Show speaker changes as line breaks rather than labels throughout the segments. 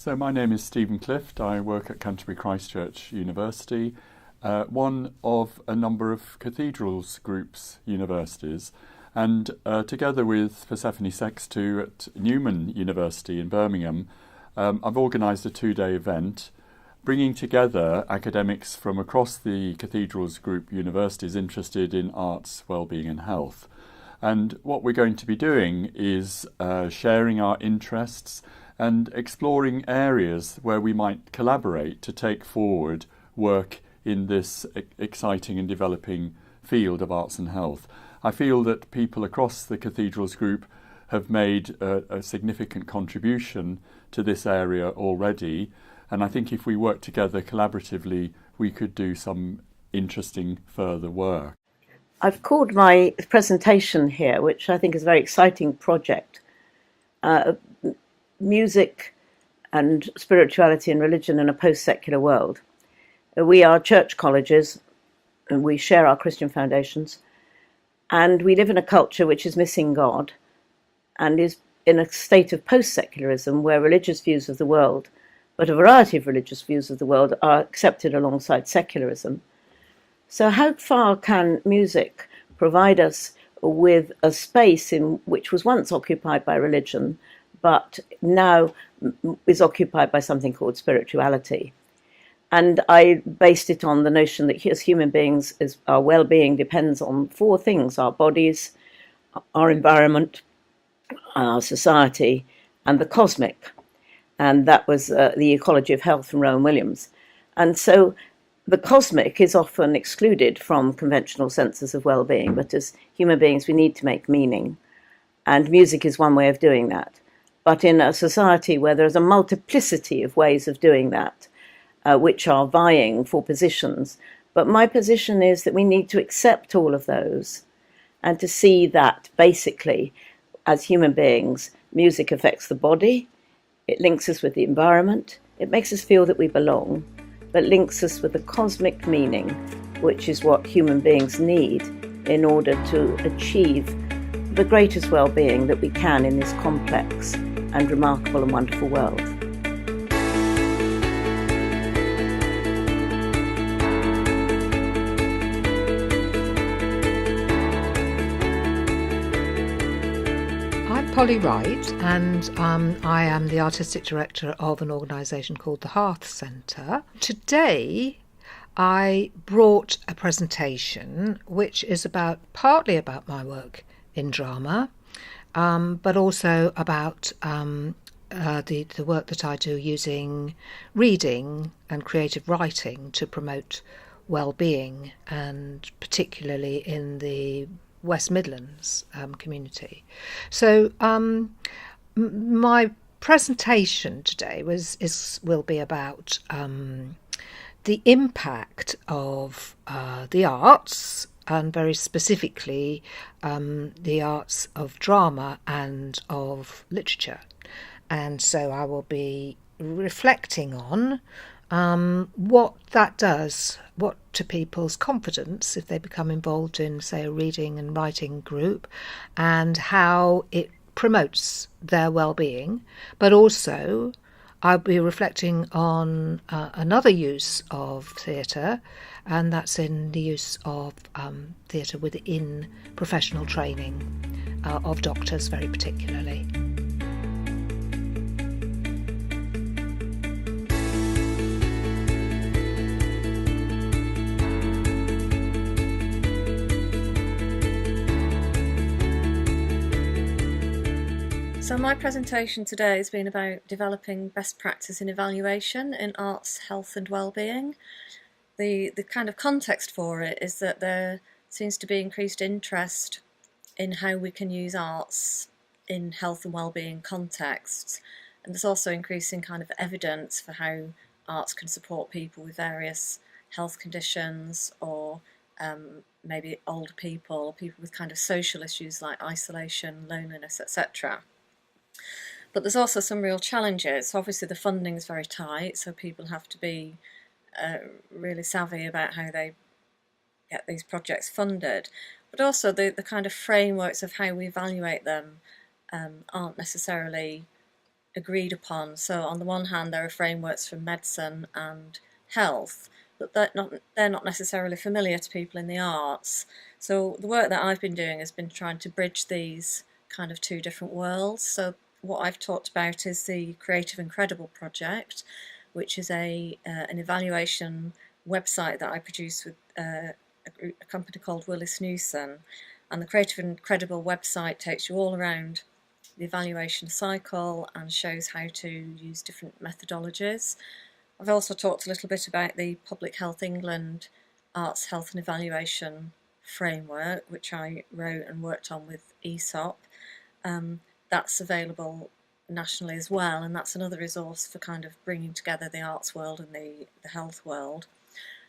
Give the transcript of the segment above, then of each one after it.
So my name is Stephen Clift. I work at Canterbury Christchurch University, one of a number of Cathedrals groups universities, and together with Persephone Sextu at Newman University in Birmingham, I've organised a two-day event bringing together academics from across the Cathedrals group universities interested in arts, wellbeing and health. And what we're going to be doing is sharing our interests and exploring areas where we might collaborate to take forward work in this exciting and developing field of arts and health. I feel that people across the Cathedrals group have made a significant contribution to this area already, and I think if we work together collaboratively, we could do some interesting further work.
I've called my presentation here, which I think is a very exciting project, Music and Spirituality and Religion in a Post-Secular World. We are church colleges, and we share our Christian foundations, and we live in a culture which is missing God and is in a state of post-secularism where religious views of the world, but a variety of religious views of the world, are accepted alongside secularism. So how far can music provide us with a space in which was once occupied by religion, but now is occupied by something called spirituality? And I based it on the notion that as human beings, our well-being depends on four things: our bodies, our environment, our society, and the cosmic. And that was the Ecology of Health from Rowan Williams. And so the cosmic is often excluded from conventional senses of well-being, but as human beings, we need to make meaning. And music is one way of doing that. But in a society where there's a multiplicity of ways of doing that, which are vying for positions, but my position is that we need to accept all of those and to see that basically, as human beings, music affects the body, it links us with the environment, it makes us feel that we belong, but links us with the cosmic meaning, which is what human beings need in order to achieve the greatest well-being that we can in this complex and remarkable and wonderful world.
I'm Polly Wright, and I am the Artistic Director of an organisation called the Hearth Centre. Today I brought a presentation which is partly about my work in drama, but also about the work that I do using reading and creative writing to promote well-being, and particularly in the West Midlands community. So my presentation today will be about the impact of the arts, and very specifically the arts of drama and of literature. And so I will be reflecting on what that does, what to people's confidence if they become involved in, say, a reading and writing group, and how it promotes their well-being. But also I'll be reflecting on another use of theatre, and that's in the use of theatre within professional training of doctors very particularly.
So my presentation today has been about developing best practice in evaluation in arts, health and well-being. The kind of context for it is that there seems to be increased interest in how we can use arts in health and well-being contexts, and there's also increasing kind of evidence for how arts can support people with various health conditions, or maybe older people, or people with kind of social issues like isolation, loneliness, etc. But there's also some real challenges. Obviously the funding is very tight, so people have to be really savvy about how they get these projects funded. But also the kind of frameworks of how we evaluate them aren't necessarily agreed upon. So on the one hand, there are frameworks for medicine and health, but they're not necessarily familiar to people in the arts. So the work that I've been doing has been trying to bridge these kind of two different worlds. So what I've talked about is the Creative Incredible project, which is an evaluation website that I produce with a company called Willis Newson. And the Creative Incredible website takes you all around the evaluation cycle and shows how to use different methodologies. I've also talked a little bit about the Public Health England Arts, Health and Evaluation framework, which I wrote and worked on with ESOP. That's available nationally as well, and that's another resource for kind of bringing together the arts world and the health world.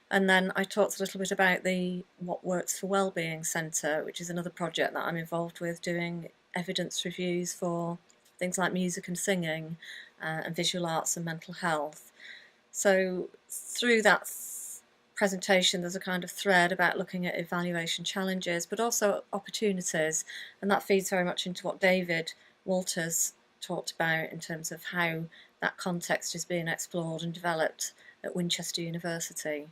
And then I talked a little bit about the What Works for Wellbeing Centre, which is another project that I'm involved with, doing evidence reviews for things like music and singing and visual arts and mental health. So through that presentation there's a kind of thread about looking at evaluation challenges but also opportunities, and that feeds very much into what David Walters talked about in terms of how that context is being explored and developed at Winchester University.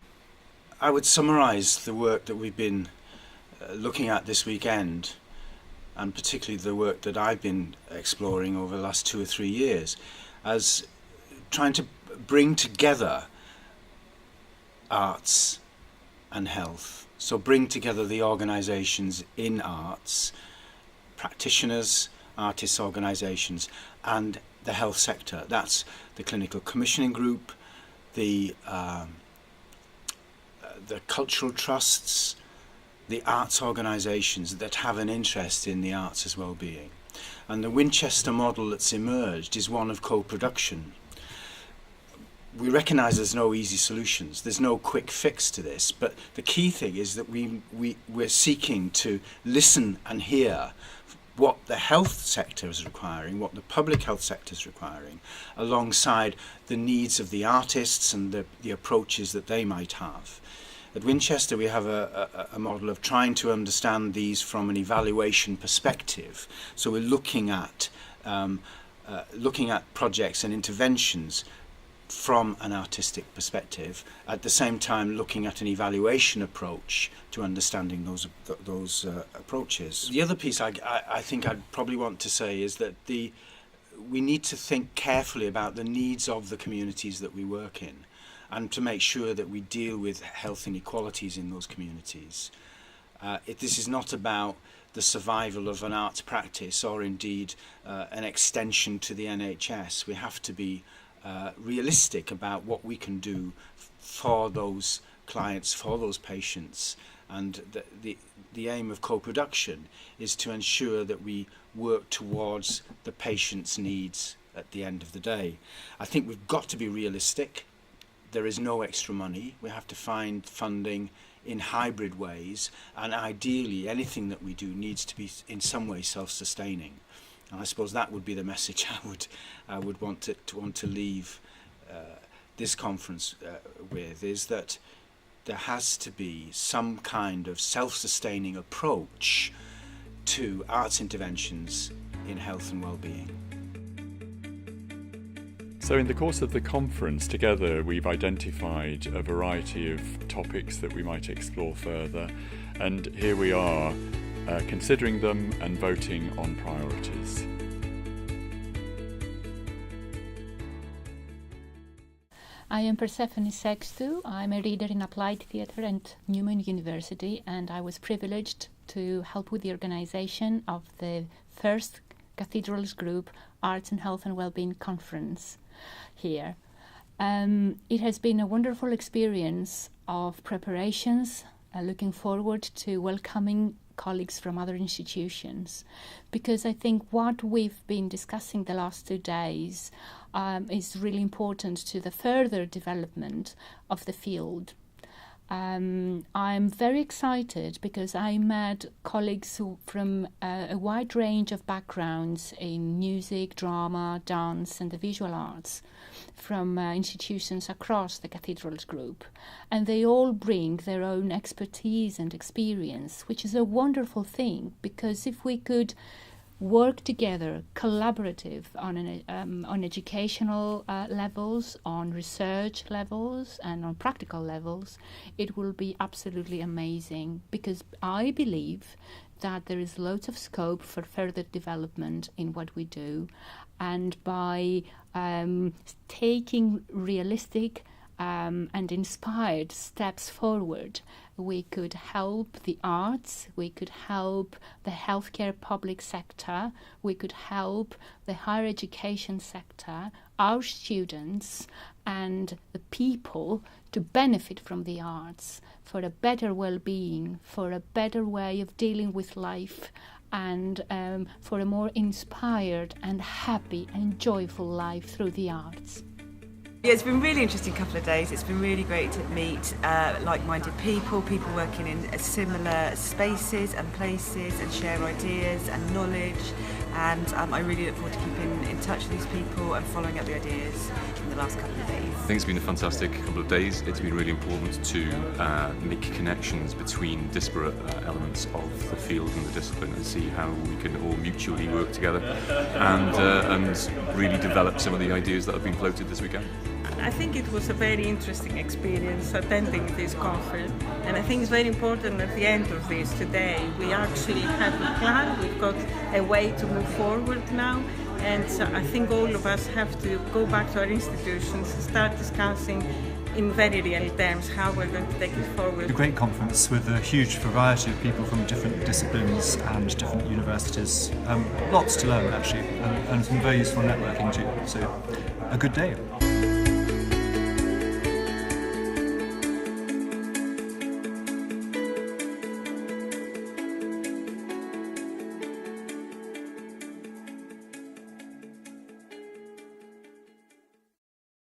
I would summarise the work that we've been looking at this weekend, and particularly the work that I've been exploring over the last 2 or 3 years, as trying to bring together arts and health. So bring together the organisations in arts, practitioners, artists' organisations, and the health sector. That's the clinical commissioning group, the cultural trusts, the arts organisations that have an interest in the arts as well-being. And the Winchester model that's emerged is one of co-production. We recognise there's no easy solutions, there's no quick fix to this, but the key thing is that we're seeking to listen and hear what the health sector is requiring, what the public health sector is requiring, alongside the needs of the artists and the approaches that they might have. At Winchester we have a model of trying to understand these from an evaluation perspective. So we're looking at projects and interventions from an artistic perspective, at the same time looking at an evaluation approach to understanding those approaches. The other piece I think I'd probably want to say is that we need to think carefully about the needs of the communities that we work in, and to make sure that we deal with health inequalities in those communities. This is not about the survival of an arts practice or indeed an extension to the NHS. We have to be realistic about what we can do for those clients, for those patients, and the aim of co-production is to ensure that we work towards the patient's needs at the end of the day. I think we've got to be realistic. There is no extra money. We have to find funding in hybrid ways, and ideally anything that we do needs to be in some way self-sustaining. And I suppose that would be the message I would want to leave this conference with, is that there has to be some kind of self-sustaining approach to arts interventions in health and well-being.
So in the course of the conference, together we've identified a variety of topics that we might explore further, and here we are considering them and voting on priorities.
I am Persephone Sextu. I'm a reader in Applied Theatre at Newman University, and I was privileged to help with the organisation of the first Cathedrals Group Arts and Health and Wellbeing Conference here. It has been a wonderful experience of preparations, looking forward to welcoming colleagues from other institutions, because I think what we've been discussing the last 2 days is really important to the further development of the field. I'm very excited because I met colleagues from a wide range of backgrounds in music, drama, dance and the visual arts from institutions across the Cathedrals Group, and they all bring their own expertise and experience, which is a wonderful thing, because if we could work together, collaborative on educational levels, on research levels, and on practical levels, it will be absolutely amazing, because I believe that there is loads of scope for further development in what we do, and by taking realistic and inspired steps forward, we could help the arts, we could help the healthcare public sector, we could help the higher education sector, our students and the people to benefit from the arts for a better well-being, for a better way of dealing with life, and for a more inspired and happy and joyful life through the arts.
Yeah, it's been a really interesting couple of days. It's been really great to meet like-minded people working in similar spaces and places, and share ideas and knowledge. And I really look forward to keeping in touch with these people and following up the ideas in the last couple of days.
I think it's been a fantastic couple of days. It's been really important to make connections between disparate elements of the field and the discipline, and see how we can all mutually work together and really develop some of the ideas that have been floated this weekend.
I think it was a very interesting experience attending this conference, and I think it's very important at the end of this today we actually have a plan, we've got a way to move forward now, and so I think all of us have to go back to our institutions and start discussing in very real terms how we're going to take it forward.
A great conference with a huge variety of people from different disciplines and different universities. Lots to learn actually, and some very useful networking too, so a good day.